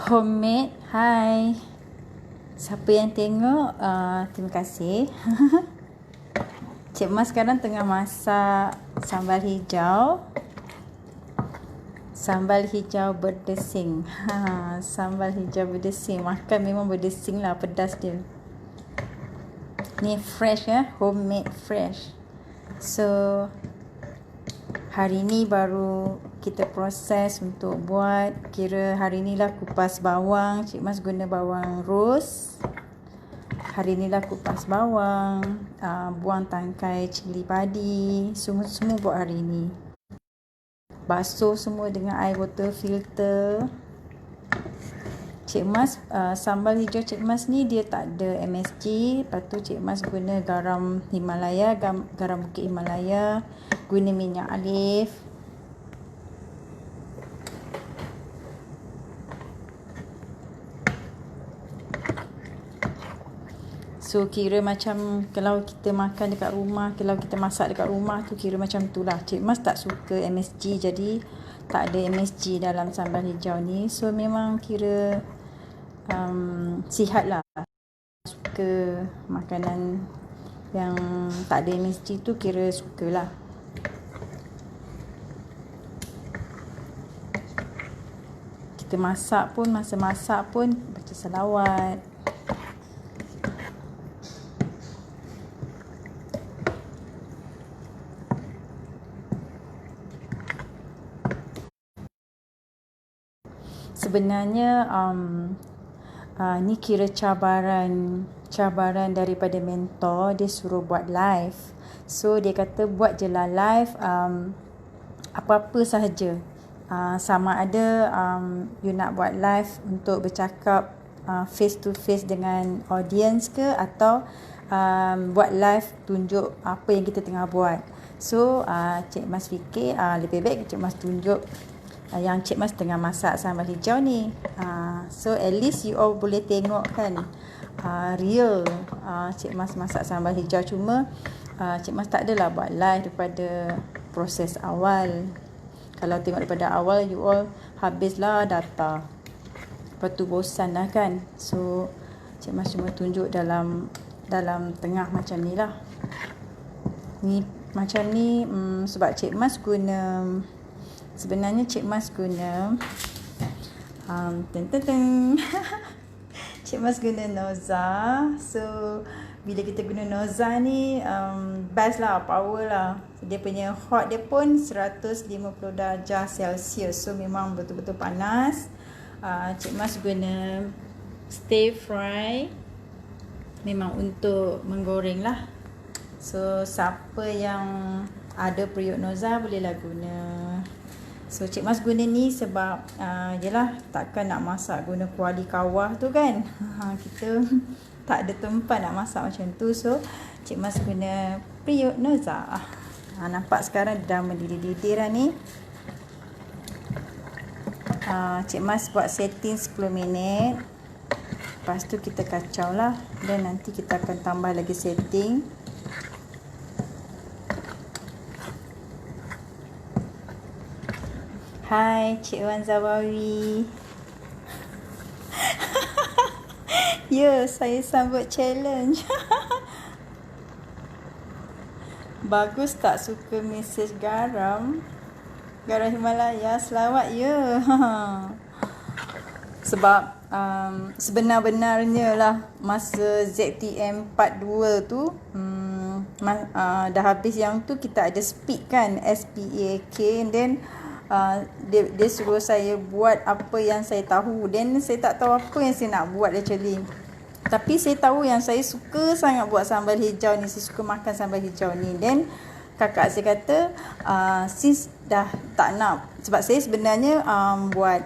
Homemade. Hai. Siapa yang tengok, terima kasih. Cik Mas sekarang tengah masak sambal hijau. Sambal hijau berdesing. Sambal hijau berdesing. Makan memang berdesing lah, pedas dia. Ni fresh ya, homemade fresh. So, hari ni baru kita proses untuk buat. Kira hari ni lah kupas bawang. Cik Mas guna bawang ros. Hari ni lah kupas bawang, buang tangkai cili padi. Semua buat hari ni. Basuh semua dengan air botol filter. Cik Mas, sambal hijau Cik Mas ni dia tak ada MSG. Lepas tu Cik Mas guna garam Himalaya, garam bukit Himalaya. Guna minyak alif. So kira macam kalau kita makan dekat rumah, kalau kita masak dekat rumah tu kira macam tu lah. Cik Mas tak suka MSG, jadi tak ada MSG dalam sambal hijau ni. So memang kira sihat lah. Suka makanan yang tak ada MSG tu kira sukalah. Kita masak pun, masa masak pun baca selawat. Sebenarnya ni kira cabaran daripada mentor. Dia suruh buat live. So dia kata buat je lah live apa-apa sahaja. Sama ada you nak buat live untuk bercakap face to face dengan audience ke, atau buat live tunjuk apa yang kita tengah buat. So Cik Mas fikir lebih baik Cik Mas tunjuk yang Cik Mas tengah masak sambal hijau ni. So at least you all boleh tengok kan real Cik Mas masak sambal hijau. Cuma Cik Mas tak adalah buat live daripada proses awal. Kalau tengok daripada awal, you all habislah data. Lepas tu bosan lah kan. So Cik Mas cuma tunjuk dalam tengah macam ni lah. Ni macam ni sebab Cik Mas guna, sebenarnya Cik Mas guna Cik Mas guna Noza. So bila kita guna Noza ni best lah, power lah. Dia punya hot dia pun 150 darjah Celsius. So memang betul-betul panas. Cik Mas guna stir fry, memang untuk menggoreng lah. So siapa yang ada periuk Noza bolehlah guna. So Cik Mas guna ni sebab yelah, takkan nak masak guna kuali kawah tu kan. Kita tak ada tempat nak masak macam tu. So Cik Mas guna periuk Noza. Nampak sekarang dah mendidih-didih dah ni. Cik Mas buat setting 10 minit. Lepas tu kita kacau lah. Dan nanti kita akan tambah lagi setting. Hai Cik Wan Zawawi. Ya, saya sambut challenge. Bagus tak suka mesej garam? Garam Himalaya, selawat ya. Sebab sebenar-benarnya lah masa ZTM part 2 tu dah habis yang tu, kita ada speak kan, SPAK, and then dia suruh saya buat apa yang saya tahu. Dan saya tak tahu apa yang saya nak buat actually. Tapi saya tahu yang saya suka sangat buat sambal hijau ni. Saya suka makan sambal hijau ni. Dan kakak saya kata since dah tak nak, sebab saya sebenarnya buat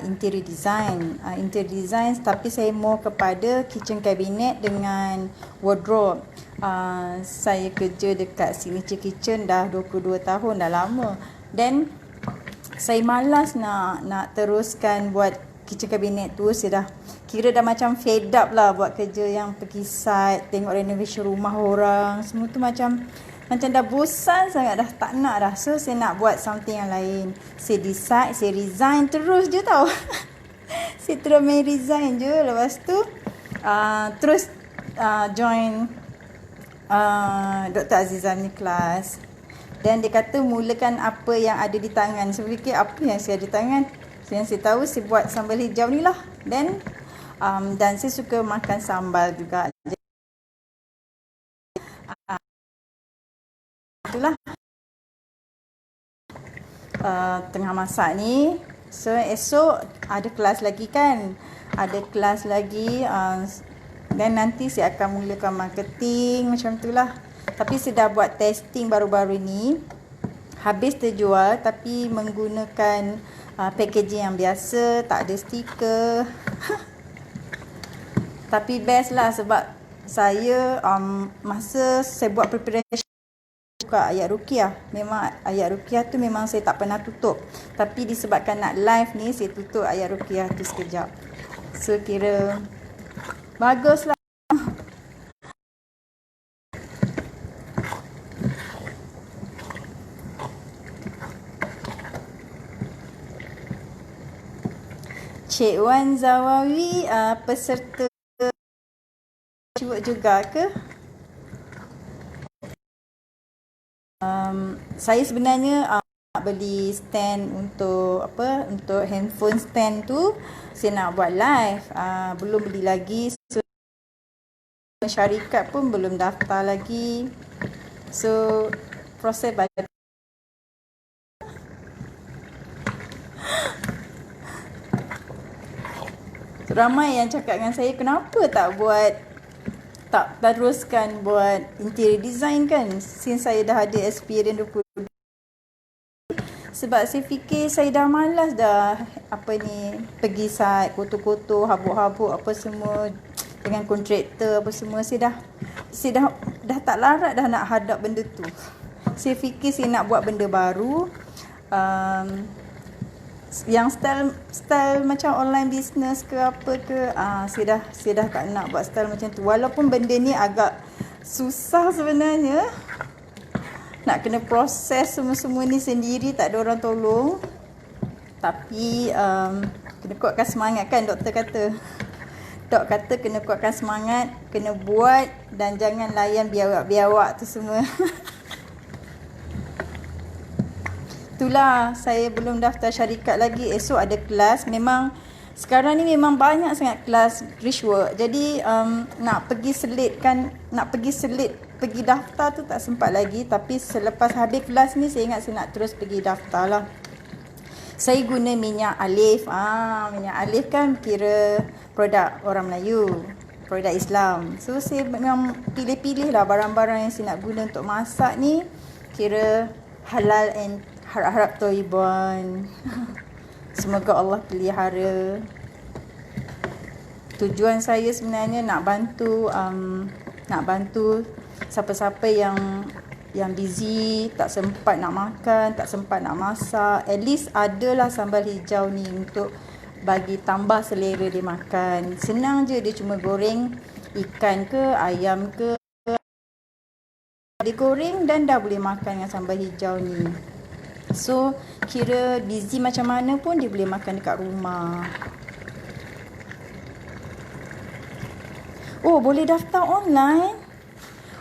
interior design, tapi saya mau kepada kitchen cabinet dengan wardrobe. Saya kerja dekat Signature Kitchen dah 22 tahun, dah lama. Dan saya malas nak teruskan buat kitchen cabinet tu. Saya dah macam fed up lah buat kerja yang pergi site, tengok renovation rumah orang, semua tu macam dah bosan sangat, dah tak nak dah. So saya nak buat something yang lain. Saya decide, saya resign terus je tau. Saya terus main resign je. Lepas tu terus join Dr. Azizah ni kelas. Dan dia kata mulakan apa yang ada di tangan. Saya fikir apa yang saya ada di tangan. Yang saya tahu saya buat sambal hijau ni lah. Dan saya suka makan sambal juga. Itulah tengah masak ni. So esok ada kelas lagi kan. Ada kelas lagi. Dan nanti saya akan mulakan marketing macam tu lah. Tapi saya dah buat testing baru-baru ni. Habis terjual tapi menggunakan packaging yang biasa, tak ada stiker. Tapi best lah sebab saya masa saya buat preparation buka ayat ruqyah. Memang ayat ruqyah tu memang saya tak pernah tutup. Tapi disebabkan nak live ni, saya tutup ayat ruqyah tu sekejap. So kira bagus lah. Cik Wan Zawawi peserta juga ke? Saya sebenarnya nak beli stand untuk untuk handphone stand tu. Saya nak buat live. Belum beli lagi. So, syarikat pun belum daftar lagi. So proses bagi ramai yang cakap dengan saya, kenapa tak teruskan buat interior design kan, since saya dah ada experience 20. Sebab saya fikir saya dah malas dah pergi site kotor-kotor, habuk-habuk apa semua dengan kontraktor apa semua. Saya dah tak larat dah nak hadap benda tu. Saya fikir saya nak buat benda baru, yang style macam online business ke apa ke. Saya dah tak nak buat style macam tu. Walaupun benda ni agak susah sebenarnya, nak kena proses semua ni sendiri, tak ada orang tolong. Tapi kena kuatkan semangat kan, doktor kata kena kuatkan semangat, kena buat dan jangan layan biawak-biawak tu semua. Itulah, saya belum daftar syarikat lagi. Esok ada kelas. Memang sekarang ni memang banyak sangat kelas bridge work. Jadi nak pergi daftar tu tak sempat lagi. Tapi selepas habis kelas ni saya ingat saya nak terus pergi daftar lah. Saya guna minyak Alif. Minyak Alif kan kira produk orang Melayu, produk Islam. So saya memang pilih-pilih lah barang-barang yang saya nak guna untuk masak ni. Kira halal and harap-harap toiban. Semoga Allah pelihara. Tujuan saya sebenarnya nak bantu siapa-siapa yang busy, tak sempat nak makan, tak sempat nak masak. At least adalah sambal hijau ni untuk bagi tambah selera dia makan. Senang je, dia cuma goreng ikan ke ayam ke, dia goreng dan dah boleh makan dengan sambal hijau ni. So kira busy macam mana pun dia boleh makan dekat rumah. Oh, boleh daftar online?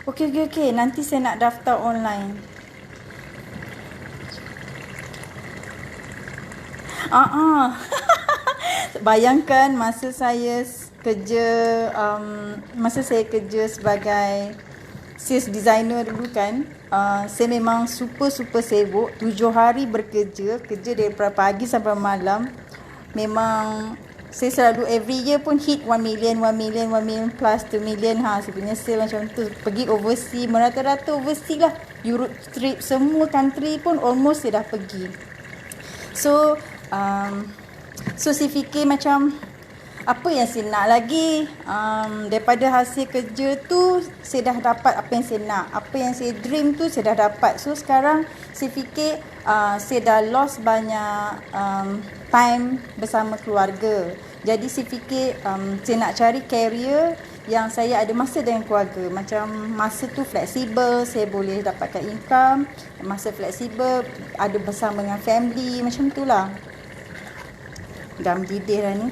Okey. Nanti saya nak daftar online. Bayangkan masa saya kerja sebagai sales designer dulu kan, saya memang super sibuk. 7 hari bekerja, kerja daripada pagi sampai malam. Memang saya selalu every year pun hit 1 million plus 2 million. Saya punya sale macam tu. Pergi overseas, merata-rata overseas lah. Europe trip, semua country pun almost saya dah pergi. So saya fikir macam apa yang saya nak lagi. Daripada hasil kerja tu saya dah dapat apa yang saya nak, apa yang saya dream tu saya dah dapat. So sekarang saya fikir saya dah lost banyak time bersama keluarga. Jadi saya fikir saya nak cari career yang saya ada masa dengan keluarga. Macam masa tu fleksibel, saya boleh dapatkan income, masa fleksibel, ada bersama dengan family, macam tu lah. Dah mendidih dah ni.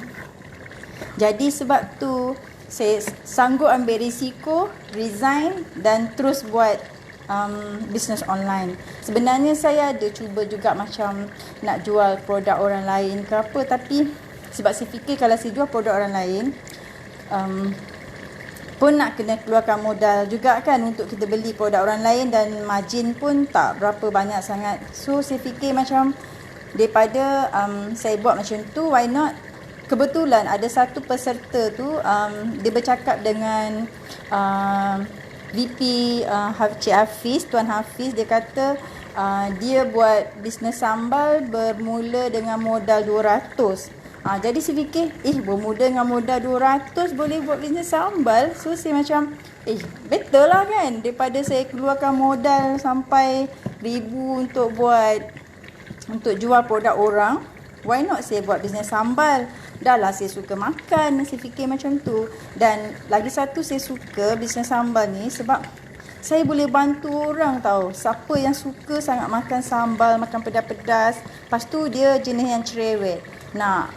Jadi sebab tu saya sanggup ambil risiko, resign dan terus buat business online. Sebenarnya saya ada cuba juga macam nak jual produk orang lain ke apa, tapi sebab saya fikir kalau saya jual produk orang lain pun nak kena keluarkan modal juga kan untuk kita beli produk orang lain, dan margin pun tak berapa banyak sangat. So saya fikir macam daripada saya buat macam tu, why not. Kebetulan ada satu peserta tu dia bercakap dengan VP Cik Hafiz, Tuan Hafiz. Dia kata dia buat bisnes sambal bermula dengan modal 200. Jadi saya fikir, bermula dengan modal 200 boleh buat bisnes sambal. So saya macam, better lah kan, daripada saya keluarkan modal sampai ribu untuk jual produk orang. Why not saya buat bisnes sambal? Dah lah saya suka makan, saya fikir macam tu. Dan lagi satu, saya suka bisnes sambal ni sebab saya boleh bantu orang tau. Siapa yang suka sangat makan sambal, makan pedas-pedas, lepas tu dia jenis yang cerewet, nak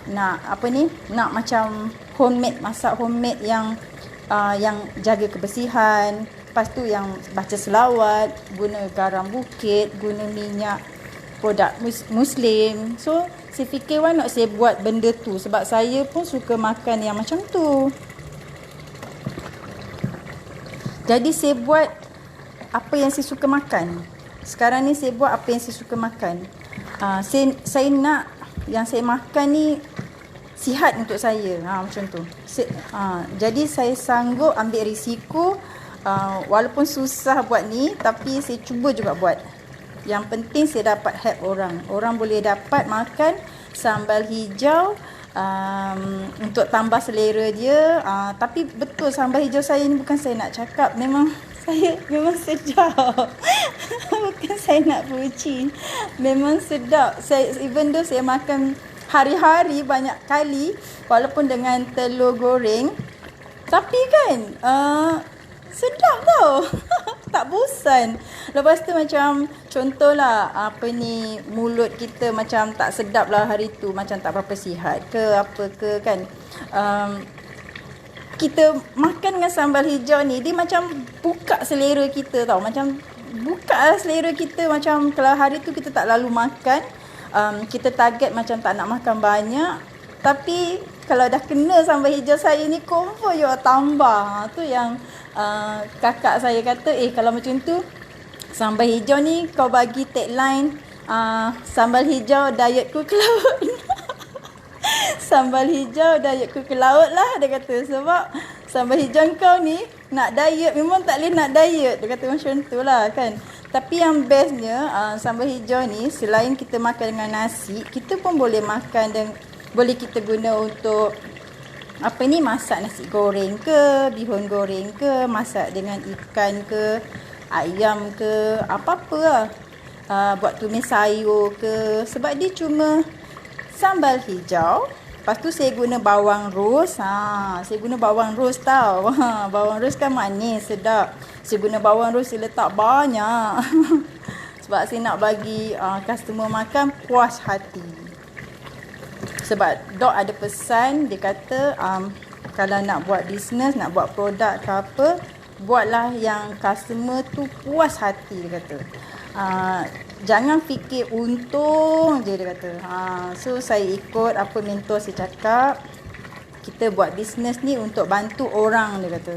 macam homemade, masak homemade yang jaga kebersihan, lepas tu yang baca selawat, guna garam bukit, guna minyak produk Muslim. So saya fikir why not saya buat benda tu, sebab saya pun suka makan yang macam tu. Jadi saya buat apa yang saya suka makan. Sekarang ni saya buat apa yang saya suka makan. Saya nak yang saya makan ni sihat untuk saya. Macam tu. Jadi saya sanggup ambil risiko, walaupun susah buat ni, tapi saya cuba juga buat. Yang penting saya dapat help orang. Orang boleh dapat makan sambal hijau untuk tambah selera dia. Tapi betul, sambal hijau saya ni bukan saya nak cakap, memang sedap. Bukan saya nak puji, memang sedap. Even though saya makan hari-hari banyak kali, walaupun dengan telur goreng, tapi kan sedap tau. Tak bosan. Lepas tu macam contohlah mulut kita macam tak sedap lah hari tu, macam tak berapa sihat ke apa ke kan. Kita makan dengan sambal hijau ni, dia macam buka selera kita tau. Macam buka lah selera kita. Macam kalau hari tu kita tak lalu makan, kita target macam tak nak makan banyak, tapi kalau dah kena sambal hijau saya ni, confirm you tambah. Tu yang kakak saya kata, kalau macam tu sambal hijau ni kau bagi tagline, sambal hijau dietku ke laut. Sambal hijau dietku ke laut lah, dia kata. Sebab sambal hijau kau ni nak diet, memang tak boleh nak diet, dia kata macam tu lah kan. Tapi yang bestnya, sambal hijau ni selain kita makan dengan nasi, kita pun boleh makan dan boleh kita guna untuk masak nasi goreng ke, bihun goreng ke, masak dengan ikan ke, ayam ke, apa-apa lah. Buat tumis sayur ke, sebab dia cuma sambal hijau. Lepas tu saya guna bawang ros. Saya guna bawang ros tau. Bawang ros kan manis, sedap. Saya guna bawang ros, saya letak banyak. Sebab saya nak bagi customer makan puas hati. Sebab Dok ada pesan, dia kata kalau nak buat bisnes, nak buat produk ke apa, buatlah yang customer tu puas hati, dia kata. Jangan fikir untung je, dia kata. So saya ikut apa mentor saya cakap. Kita buat bisnes ni untuk bantu orang, dia kata.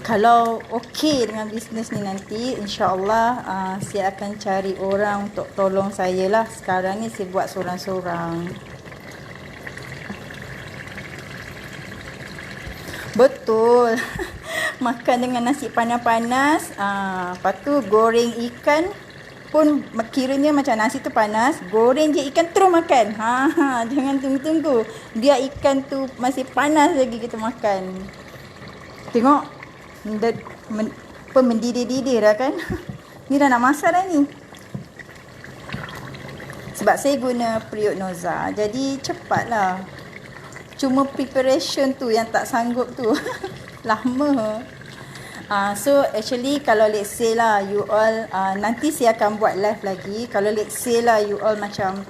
Kalau okey dengan bisnes ni nanti, insya-Allah saya akan cari orang untuk tolong saya lah. Sekarang ni saya buat sorang-sorang. Betul. Makan dengan nasi panas-panas, lepas tu goreng ikan pun kiranya macam nasi tu panas, goreng je ikan terus makan. Jangan tunggu-tunggu, biar ikan tu masih panas lagi kita makan. Tengok mendidih-didih dah kan. Ni dah nak masak dah ni. Sebab saya guna periuk noza, jadi cepat lah. Cuma preparation tu yang tak sanggup tu. Lama. So actually kalau let's say lah you all, nanti saya akan buat live lagi. Kalau let's say lah you all macam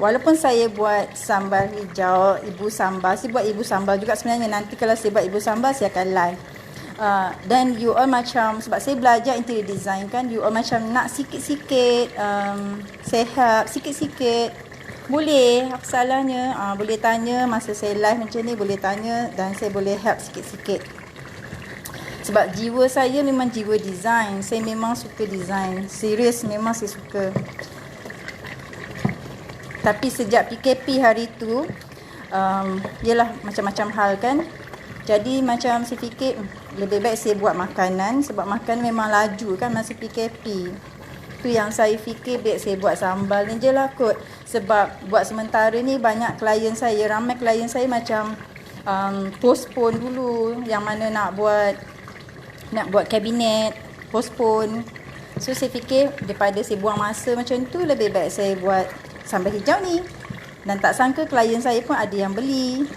Walaupun saya buat sambal hijau, ibu sambal, saya buat ibu sambal juga sebenarnya. Nanti kalau saya buat ibu sambal, saya akan live. Dan you all macam, sebab saya belajar interior design kan, you all macam nak sikit-sikit, saya help sikit-sikit. Boleh, apa salahnya? Boleh tanya masa saya live macam ni, boleh tanya dan saya boleh help sikit-sikit. Sebab jiwa saya memang jiwa design. Saya memang suka design. Serius, memang saya suka. Tapi sejak PKP hari tu, yelah macam-macam hal kan. Jadi macam saya fikir, lebih baik saya buat makanan. Sebab makan memang laju kan masa PKP. Tu yang saya fikir, baik saya buat sambal ni je lah kot. Sebab buat sementara ni banyak klien saya, ramai klien saya macam postpone dulu. Yang mana nak buat kabinet, postpone. So saya fikir daripada saya buang masa macam tu, lebih baik saya buat sambal hijau ni. Dan tak sangka klien saya pun ada yang beli.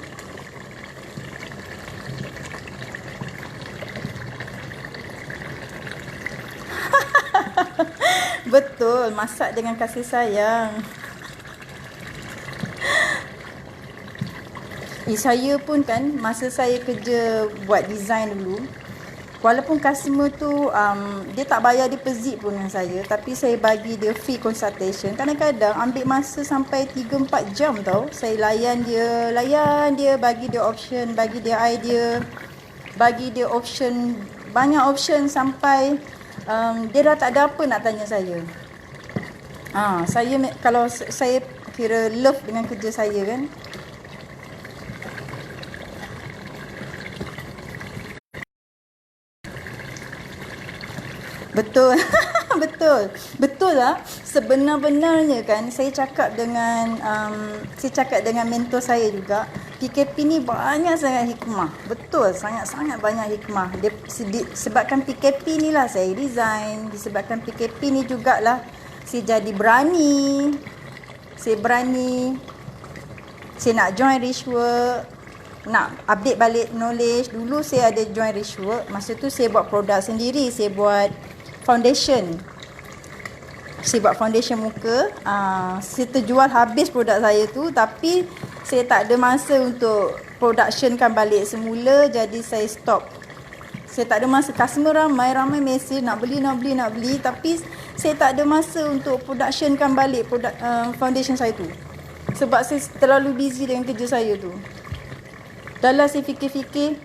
Betul, masak dengan kasih sayang. Saya pun kan, masa saya kerja buat design dulu, walaupun customer tu dia tak bayar deposit pun dengan saya, tapi saya bagi dia free consultation. Kadang-kadang ambil masa sampai 3-4 jam tau. Saya layan dia, bagi dia option, bagi dia idea, bagi dia option, banyak option sampai dia dah tak ada apa nak tanya saya. Kalau saya kira love dengan kerja saya kan. Betul. Betul lah. Sebenar-benarnya kan, saya cakap dengan mentor saya juga, PKP ni banyak sangat hikmah. Betul, sangat-sangat banyak hikmah. Sebabkan PKP ni lah saya resign. Disebabkan PKP ni jugalah saya jadi berani. Saya nak join Richwork, nak update balik knowledge. Dulu saya ada join Richwork, masa tu saya buat produk sendiri. Saya buat foundation muka. Saya terjual habis produk saya tu, tapi saya tak ada masa untuk productionkan balik semula. Jadi saya stop. Saya tak ada masa. Customer ramai mesej nak beli. Tapi saya tak ada masa untuk productionkan balik foundation saya tu. Sebab saya terlalu busy dengan kerja saya tu. Dah lah saya fikir-fikir,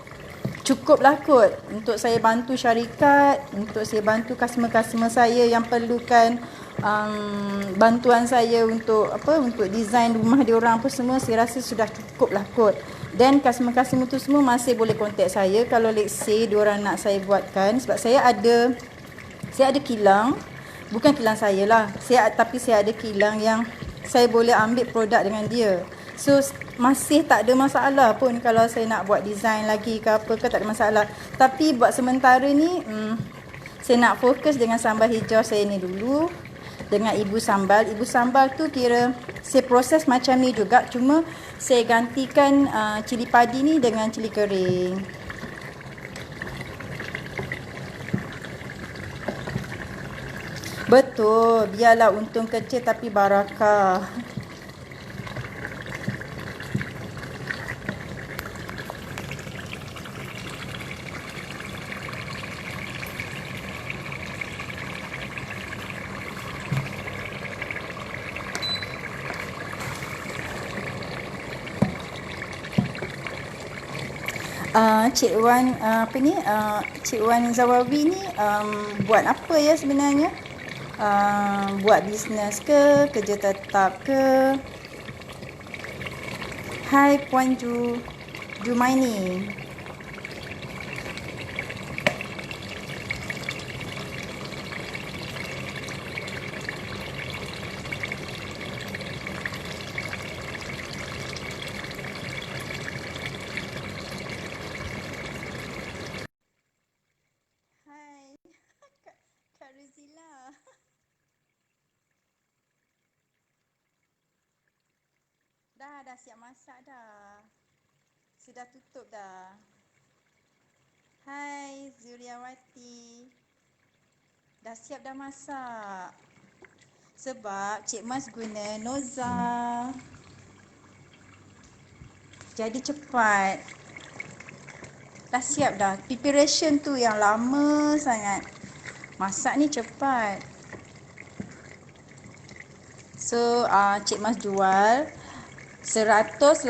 cukuplah kot untuk saya bantu syarikat, untuk saya bantu customer-customer saya yang perlukan bantuan saya untuk design rumah dia orang apa semua. Saya rasa sudah cukuplah kot. Dan customer-customer tu semua masih boleh contact saya kalau let's say diorang nak saya buatkan. Sebab saya ada kilang, bukan kilang saya lah, tapi saya ada kilang yang saya boleh ambil produk dengan dia. So masih tak ada masalah pun kalau saya nak buat design lagi ke apa ke, tak ada masalah. Tapi buat sementara ni saya nak fokus dengan sambal hijau saya ni dulu, dengan ibu sambal. Ibu sambal tu kira saya proses macam ni juga, cuma saya gantikan cili padi ni dengan cili kering. Betul, biarlah untung kecil tapi barakah. Cik Wan Cik Wan Zawawi ni buat apa ya sebenarnya? Buat bisnes ke, kerja tetap ke? Hai Puan Jumaini. Hai Kak Rizila. Dah siap masak dah. Sudah tutup dah. Hai Zuriawati. Dah siap dah masak. Sebab Cik Mas guna Noza. Jadi cepat. Dah siap dah. Preparation tu yang lama sangat. Masak ni cepat. So, Cik Mas jual 180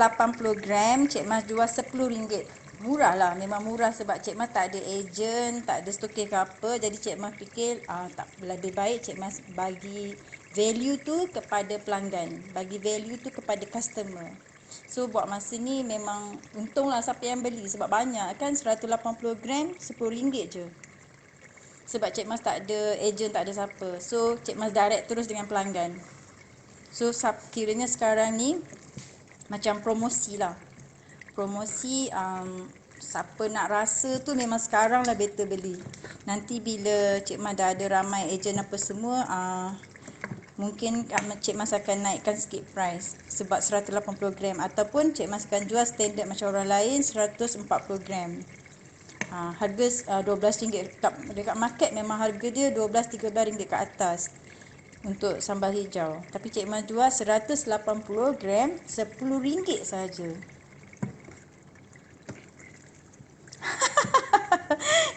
gram, Cik Mas jual RM10. Murah lah, memang murah sebab Cik Mas tak ada ejen, tak ada stokis ke apa. Jadi Cik Mas fikir tak lebih baik Cik Mas bagi value tu kepada pelanggan, bagi value tu kepada customer. So buat masa ni memang untunglah siapa yang beli sebab banyak kan, 180 gram RM10 je. Sebab Cik Mas tak ada ejen, tak ada siapa. So Cik Mas direct terus dengan pelanggan. So kiranya sekarang ni macam promosi lah. Promosi siapa nak rasa tu memang sekarang lah better beli. Nanti bila Cik Mas dah ada ramai ejen apa semua, mungkin Cik Mas akan naikkan sikit price sebab 180 gram ataupun Cik Mas akan jual standard macam orang lain 140 gram. Harga RM12 dekat market memang harga dia RM12-13 ke atas untuk sambal hijau. Tapi Cik Mas jual 180 gram RM10 sahaja.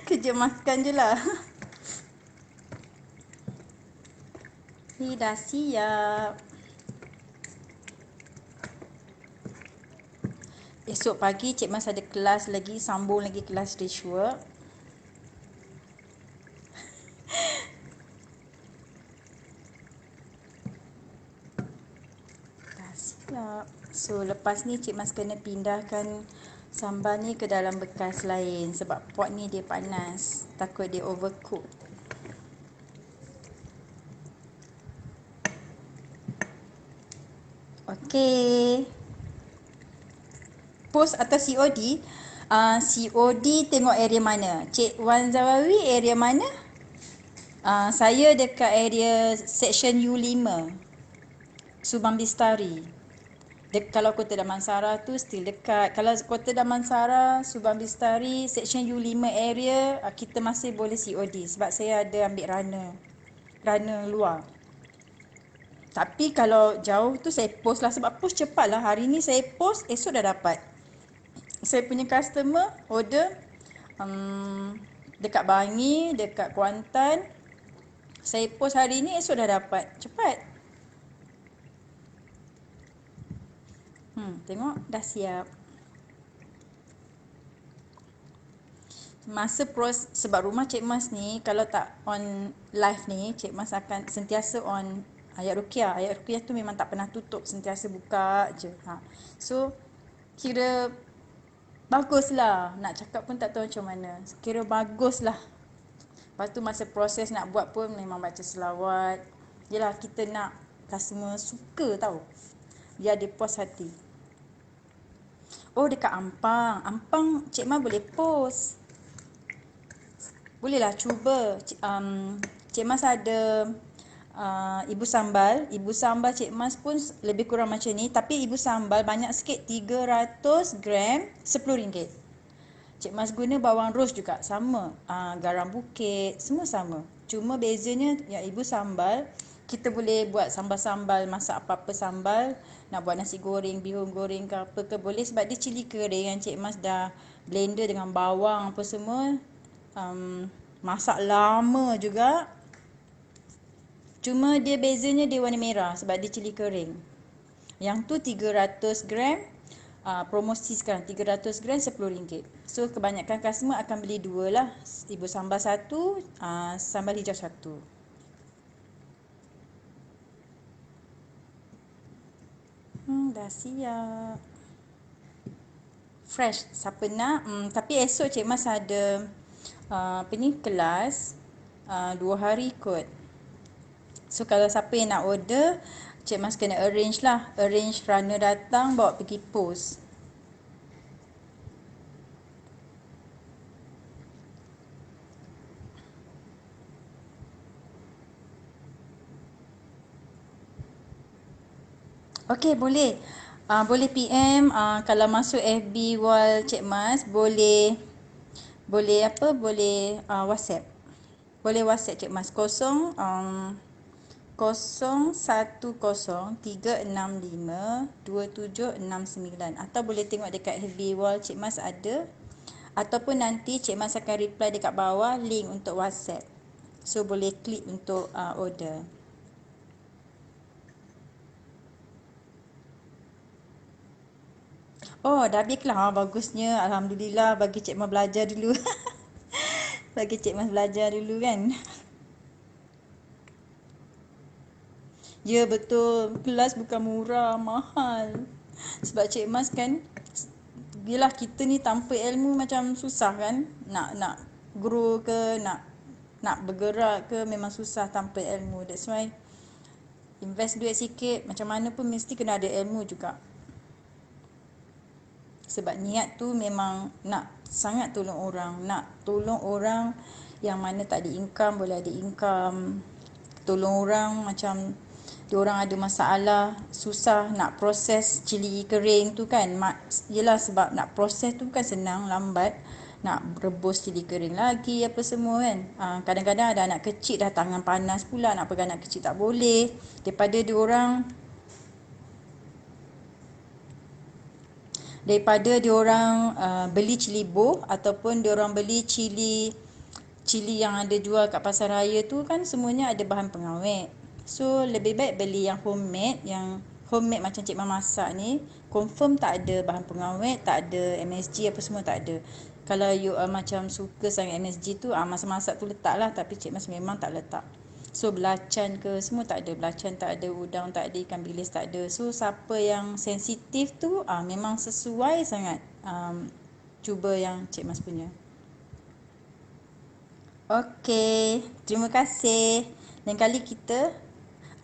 Kerja makan je lah. Ni dah siap. Esok pagi Cik Mas ada kelas lagi, sambung lagi kelas dishwork. Dah siap. So lepas ni Cik Mas kena pindahkan sambal ni ke dalam bekas lain sebab pot ni dia panas. Takut dia overcook. Okey. Post atau COD? COD tengok area mana. Cik Wan Zawawi area mana? Saya dekat area section U5. Subang Bistari. Kalau Kota Damansara tu still dekat. Kalau Kota Damansara, Subang Bistari, section U5 area, kita masih boleh COD sebab saya ada ambil runner luar. Tapi kalau jauh tu saya post lah sebab post cepat lah. Hari ni saya post, esok dah dapat. Saya punya customer order dekat Bangi, dekat Kuantan. Saya post hari ni, esok dah dapat. Cepat. Tengok dah siap. Sebab rumah Cik Mas ni kalau tak on live ni, Cik Mas akan sentiasa on ayat ruqyah. Ayat ruqyah tu memang tak pernah tutup, sentiasa buka je. So kira baguslah. Nak cakap pun tak tahu macam mana. Kira baguslah. Lepas tu masa proses nak buat pun memang baca selawat. Yelah kita nak customer suka tau. Biar dia puas hati. Oh dekat Ampang. Ampang Cik Mas boleh post. Bolehlah cuba. Cik Mas ada ibu sambal. Ibu sambal Cik Mas pun lebih kurang macam ni. Tapi ibu sambal banyak sikit. 300 gram RM10. Cik Mas guna bawang ros juga. Sama. Garam bukit. Semua sama. Cuma bezanya yang ibu sambal, kita boleh buat sambal-sambal, masak apa-apa sambal. Nak buat nasi goreng, bihun goreng ke apa ke boleh. Sebab dia cili kering yang Cik Mas dah blender dengan bawang apa semua. Masak lama juga. Cuma dia bezanya dia warna merah sebab dia cili kering. Yang tu 300 gram. Promosi sekarang 300 gram RM10. So kebanyakan customer akan beli dua lah. Ibu sambal satu, sambal hijau satu. Dah siap. Fresh siapa nak. Tapi esok Cik Mas ada kelas 2 hari kot. So kalau siapa yang nak order, Cik Mas kena arrange lah. Arrange runner datang bawa pergi post. Okey boleh. Boleh PM. Kalau masuk FB wall Cik Mas, boleh WhatsApp. Boleh WhatsApp Cik Mas 0 0103652769 atau boleh tengok dekat FB wall Cik Mas ada, ataupun nanti Cik Mas akan reply dekat bawah link untuk WhatsApp. So boleh klik untuk order. Oh, dah habis lah. Bagusnya. Alhamdulillah, bagi Cik Mas belajar dulu. Bagi Cik Mas belajar dulu kan. Ya betul, kelas bukan murah, mahal. Sebab Cik Mas kan, yelah kita ni tanpa ilmu macam susah kan. Nak grow ke, nak bergerak ke, memang susah tanpa ilmu. That's why invest duit sikit, macam mana pun mesti kena ada ilmu juga. Sebab niat tu memang nak sangat tolong orang. Nak tolong orang yang mana tak ada income, boleh ada income. Tolong orang macam diorang ada masalah, susah nak proses cili kering tu kan. Yelah sebab nak proses tu kan senang, lambat. Nak rebus cili kering lagi apa semua kan. Kadang-kadang ada anak kecil dah tangan panas pula, nak pegang anak kecil tak boleh. Daripada diorang beli cili boh ataupun diorang beli cili yang ada jual kat pasar raya tu kan semuanya ada bahan pengawet. So lebih baik beli yang homemade macam Cik Mas masak ni, confirm tak ada bahan pengawet, tak ada MSG apa semua, tak ada. Kalau you macam suka sangat MSG tu, masak-masak tu letak lah, tapi Cik Mas memang tak letak. So belacan ke semua tak ada, belacan tak ada, udang tak ada, ikan bilis tak ada. So siapa yang sensitif tu memang sesuai sangat cuba yang Cik Mas punya. Okey, terima kasih. Lain kali kita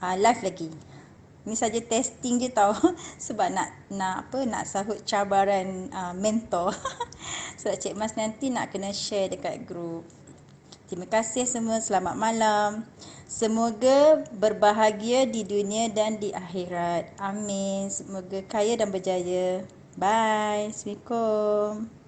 live lagi. Ni saja testing je tau. Sebab nak sahut cabaran mentor. Sebab Cik Mas nanti nak kena share dekat group. Terima kasih semua. Selamat malam. Semoga berbahagia di dunia dan di akhirat. Amin. Semoga kaya dan berjaya. Bye. Assalamualaikum.